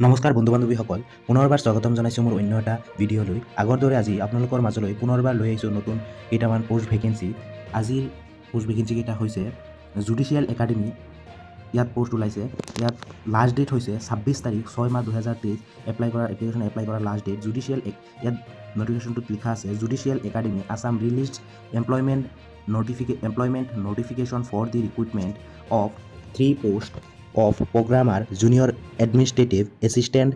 নমস্কাৰ বন্ধু বান্ধৱীসকল, পুনৰবাৰ স্বাগতম জনাইছোঁ মোৰ অন্য এটা ভিডিঅ'লৈ। আগৰ দৰে আজি আপোনালোকৰ মাজলৈ পুনৰবাৰ লৈ আহিছোঁ নতুন কেইটামান পোষ্ট ভেকেঞ্চি। আজিৰ পোষ্ট ভেকেঞ্চি কেইটা হৈছে জুডিচিয়েল একাডেমি, ইয়াত পোষ্ট ওলাইছে। ইয়াত লাষ্ট ডেট হৈছে 26 তাৰিখ 6 মাহ 2023। এপ্লিকেশ্যন এপ্লাই কৰাৰ লাষ্ট ডেট। জুডিচিয়েল ইয়াত নটিফিকেশ্যনটোত লিখা আছে judicial academy Assam released employment notification for the recruitment of 3 posts of programmer, junior administrative assistant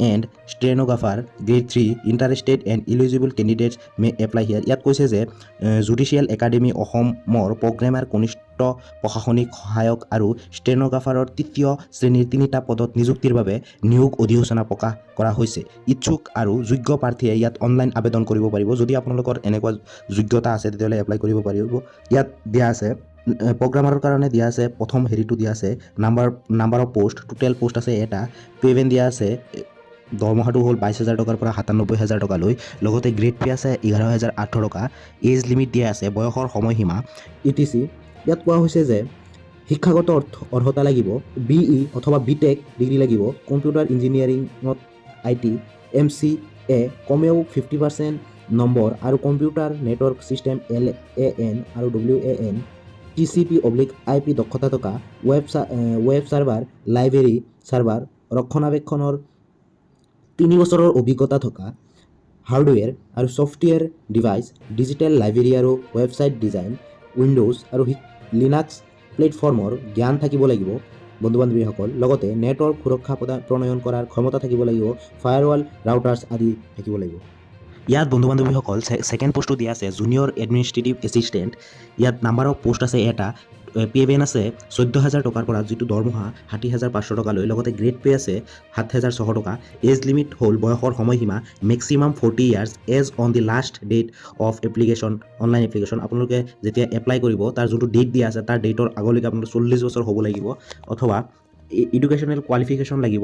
and stenographer grade 3. Interested and eligible candidates may apply here. ইয়াত কৈছে যে জুডিচিয়েল একাডেমি অসমৰ programmer, কনিষ্ঠ প্ৰশাসনিক সহায়ক আৰু ষ্টেনোগ্ৰাফাৰৰ তৃতীয় শ্ৰেণীৰ 3টা পদত নিযুক্তিৰ বাবে নিয়োগ অধিসূচনা প্ৰকাশ কৰা হৈছে। ইচ্ছুক আৰু যোগ্য প্ৰাৰ্থীয়ে ইয়াত অনলাইন আবেদন কৰিব পাৰিব। যদি আপোনালোকৰ এনেকুৱা যোগ্যতা আছে তেতিয়াহ'লে এপ্লাই কৰিব পাৰিব। ইয়াত দিয়া আছে প্ৰগ্ৰামাৰৰ কাৰণে দিয়া আছে প্ৰথম হেৰিটো দিয়া আছে number of post, total post আছে এটা। পে'মেণ্ট দিয়া আছে, দৰমহাটো হ'ল 22,000 টকাৰ পৰা 97,000 টকালৈ। লগতে গ্ৰেড পে আছে 11,008 টকা। এজ লিমিট দিয়া আছে, বয়সৰ সময়সীমা etc। ইয়াত কোৱা হৈছে যে শিক্ষাগত অৰ্হতা লাগিব, BE অথবা BTech ডিগ্ৰী লাগিব, কম্পিউটাৰ ইঞ্জিনিয়াৰিঙত IT MCA কমেও 50% নম্বৰ আৰু কম্পিউটাৰ নেটৱৰ্ক ছিষ্টেম LAN আৰু WAN TCP/IP দক্ষতা থকা, ৱেব চাৰ্ভাৰ, লাইব্ৰেৰী চাৰ্ভাৰ ৰক্ষণাবেক্ষণৰ 3 বছৰৰ অভিজ্ঞতা থকা, হাৰ্ডৱেৰ আৰু ছফ্টৱেৰ ডিভাইচ, ডিজিটেল লাইব্ৰেৰী আৰু ৱেবছাইট ডিজাইন, উইণ্ডোজ আৰু লিনাক্স প্লেটফৰ্মৰ জ্ঞান থাকিব লাগিব বন্ধু বান্ধৱীসকল। লগতে নেটৱৰ্ক সুৰক্ষা প্ৰণয়ন কৰাৰ ক্ষমতা থাকিব লাগিব, ফায়াৰৱাল ৰাউটাৰ্ছ আদি থাকিব লাগিব। ইয়াত বন্ধু বান্ধৱীসকল ছেকেণ্ড পোষ্টটো দিয়া আছে জুনিয়ৰ এডমিনিষ্ট্ৰেটিভ এছিষ্টেণ্ট। ইয়াত নাম্বাৰ অফ পোষ্ট আছে এটা। পে'মেণ্ট আছে 14,000 টকাৰ পৰা, যিটো দৰমহা 60,500 টকালৈ। লগতে গ্ৰেড পে আছে 7,600 টকা। এজ লিমিট হ'ল বয়সৰ সময়সীমা maximum 40 years age on the last date of application, online application. আপোনালোকে যেতিয়া এপ্লাই কৰিব তাৰ যোনটো ডেট দিয়া আছে তাৰ ডেটৰ আগলৈকে আপোনালোকে 40 বছৰ হ'ব লাগিব। অথবা এডুকেশ্যনেল কোৱালিফিকেশ্যন লাগিব,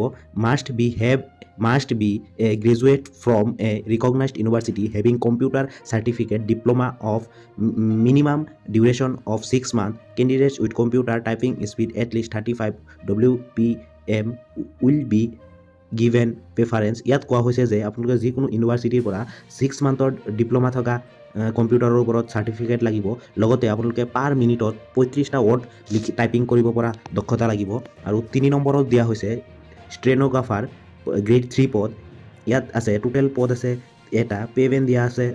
must be a graduate from a recognized university having computer certificate, diploma of minimum duration of 6 months. Candidates with computer typing speed at least 35 WPM will be given preference. ইয়াত কোৱা হৈছে যে আপোনালোকে যিকোনো ইউনিভাৰ্চিটিৰ পৰা 6 মান্থৰ diploma থকা কম্পিউটাৰৰ ওপৰত চাৰ্টিফিকেট লাগিব। লগতে আপোনালোকে পাৰ মিনিটত 35টা ৱৰ্ড টাইপিং কৰিব পৰা দক্ষতা লাগিব। আৰু 3 নম্বৰত দিয়া হৈছে ষ্টেনোগ্ৰাফাৰ গ্ৰেড 3 পদ। ইয়াত আছে টোটেল পদ আছে এটা। পে'মেণ্ট দিয়া আছে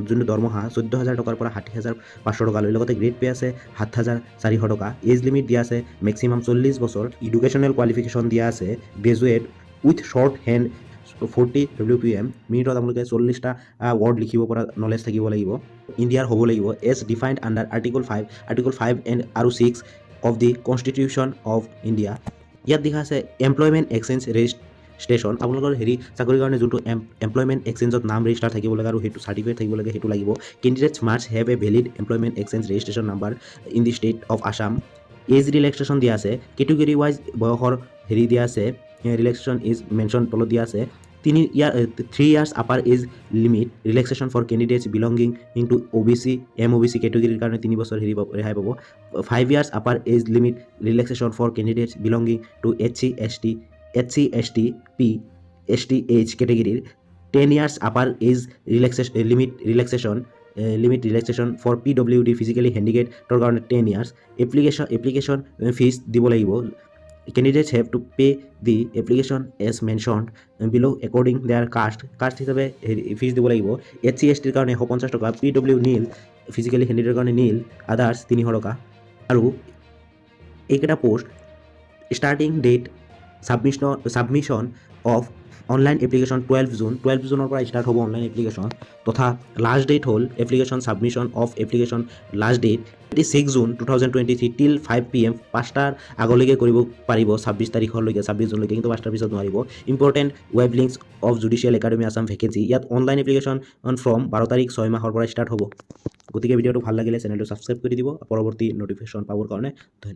যোনটো দৰমহা 14,000 টকাৰ পৰা 60,500 টকালৈ। লগতে গ্ৰেড পে আছে 7,400 টকা। এজ লিমিট দিয়া আছে মেক্সিমাম 40 বছৰ। এডুকেশ্যনেল কোৱালিফিকেশ্যন দিয়া আছে graduate with short hand 40 WPM। মিনিটত আপোনালোকে 40টা ৱৰ্ড লিখিব পৰা নলেজ থাকিব লাগিব। ইণ্ডিয়াৰ হ'ব লাগিব এজ ডিফাইণ্ড আণ্ডাৰ আৰ্টিকল 5 আৰু 6 of the constitution of India. ইয়াত দেখা আছে এমপ্লয়মেণ্ট এক্সচেঞ্জ ৰেজিষ্ট্ৰেশ্যন। আপোনালোকৰ চাকৰিৰ কাৰণে যোনটো এমপ্লয়মেণ্ট এক্সচেঞ্জত নাম ৰেজিষ্টাৰ থাকিব লাগে আৰু সেইটো চাৰ্টিফিকেট থাকিব লাগে, সেইটো লাগিব। Candidates must have a valid employment exchange registration number in the state of Assam. Age relaxation দিয়া আছে, কেটেগৰী ৱাইজ বয়সৰ দিয়া আছে, ৰিলেক্সেশ্যন ইজ মেনশ্যন তলত দিয়া আছে। 3 years upper age limit relaxation for candidates belonging to OBC MOBC কেটেগৰীৰ কাৰণে 3 বছৰ ৰেহাই পাব। 5 years upper age limit relaxation for candidates belonging to SC ST P ST H কেটেগৰীৰ। 10 years upper age limit relaxation for PWD physically হেণ্ডিকেপৰ কাৰণে 10 years। Application fees দিব লাগিব। Candidates have to pay the application as mentioned below according their caste হিচাপে fees দিব লাগিব। SC ST ৰ কাৰণে 150 টকা, PW নীল ফিজিকেলি হেণ্ডিকেপৰ কাৰণে নীল, আদাৰ্ছ 300 টকা। আৰু এইকেইটা post starting date submission of online application 12 জুনৰ পৰা ষ্টাৰ্ট হ'ব অনলাইন এপ্লিকেশ্যন। তথা লাষ্ট ডেট হ'ল application submission of application last date 26 June 2023 till 5 PM 5টাৰ আগলৈকে কৰিব পাৰিব, 26 তাৰিখলৈকে 26 জুনলৈকে, কিন্তু 5টাৰ পিছত নোৱাৰিব। Important web links of judicial academy Assam vacancy. ইয়াত অনলাইন এপ্লিকেশ্যন ফ্ৰম 12 তাৰিখ 6 মাহৰ পৰা ষ্টাৰ্ট হ'ব। গতিকে ভিডিঅ'টো ভাল লাগিলে চেনেলটো ছাবস্ক্ৰাইব কৰি দিব পৰৱৰ্তী নটিফিকেশ্যন পাবৰ কাৰণে। ধন্যবাদ।